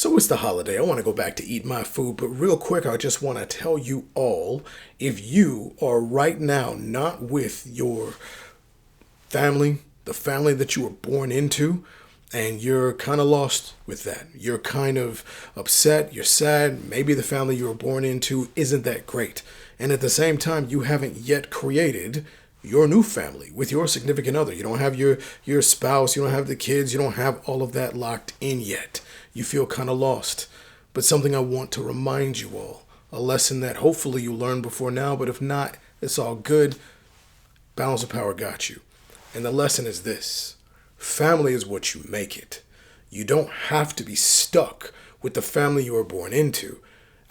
So it's the holiday. I want to go back to eat my food, but real quick, I just want to tell you all, if you are right now not with your family, the family that you were born into, and you're kind of lost with that, you're kind of upset, you're sad, maybe the family you were born into isn't that great, and at the same time, you haven't yet created your new family with your significant other. You don't have your spouse, you don't have the kids, you don't have all of that locked in yet. You feel kind of lost. But something I want to remind you all, a lesson that hopefully you learned before now, but if not, it's all good. Balance of power got you. And the lesson is this: family is what you make it. You don't have to be stuck with the family you were born into.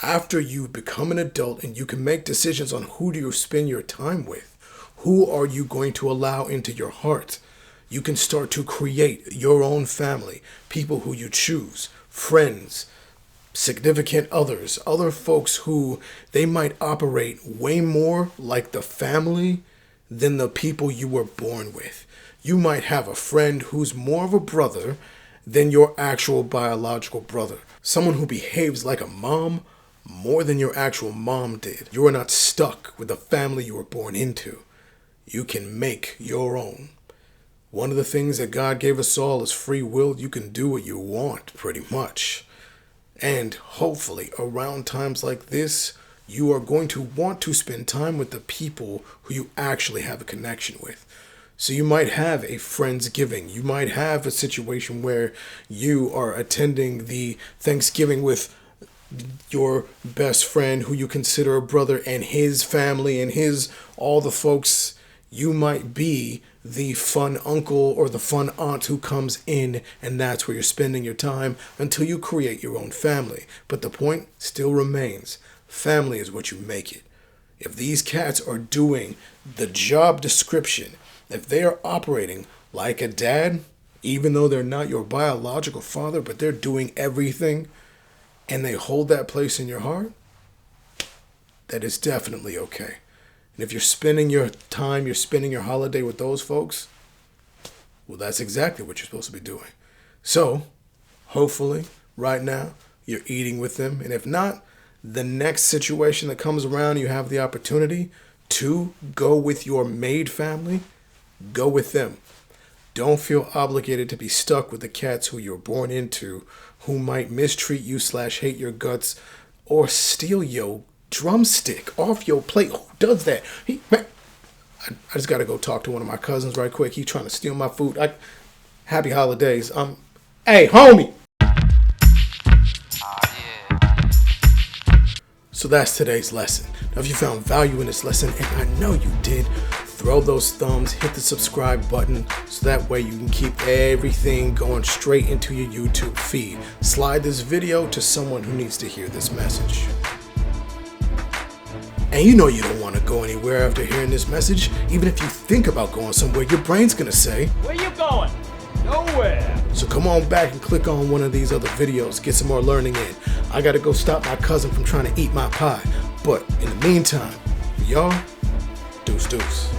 After you become an adult and you can make decisions on who do you spend your time with, who are you going to allow into your heart, you can start to create your own family, people who you choose, friends, significant others, other folks who they might operate way more like the family than the people you were born with. You might have a friend who's more of a brother than your actual biological brother. Someone who behaves like a mom more than your actual mom did. You are not stuck with the family you were born into. You can make your own. One of the things that God gave us all is free will. You can do what you want, pretty much. And hopefully, around times like this, you are going to want to spend time with the people who you actually have a connection with. So you might have a Friendsgiving. You might have a situation where you are attending the Thanksgiving with your best friend who you consider a brother and his family and all the folks. You might be the fun uncle or the fun aunt who comes in, and that's where you're spending your time until you create your own family. But the point still remains: family is what you make it. If these cats are doing the job description, if they are operating like a dad, even though they're not your biological father, but they're doing everything, and they hold that place in your heart, that is definitely okay. And if you're spending your time, you're spending your holiday with those folks, well, that's exactly what you're supposed to be doing. So, hopefully, right now, you're eating with them. And if not, the next situation that comes around, you have the opportunity to go with your maid family, go with them. Don't feel obligated to be stuck with the cats who you're born into, who might mistreat you / hate your guts or steal your drumstick off your plate. Who does that? I just gotta go talk to one of my cousins right quick. He's trying to steal my food. Happy holidays. Hey, homie. So that's today's lesson. Now, if you found value in this lesson, and I know you did, throw those thumbs, hit the subscribe button, so that way you can keep everything going straight into your YouTube feed. Slide this video to someone who needs to hear this message. And you know you don't want to go anywhere after hearing this message. Even if you think about going somewhere, your brain's going to say, "Where you going?" "Nowhere." So come on back and click on one of these other videos. Get some more learning in. I got to go stop my cousin from trying to eat my pie. But in the meantime, y'all, deuce deuce.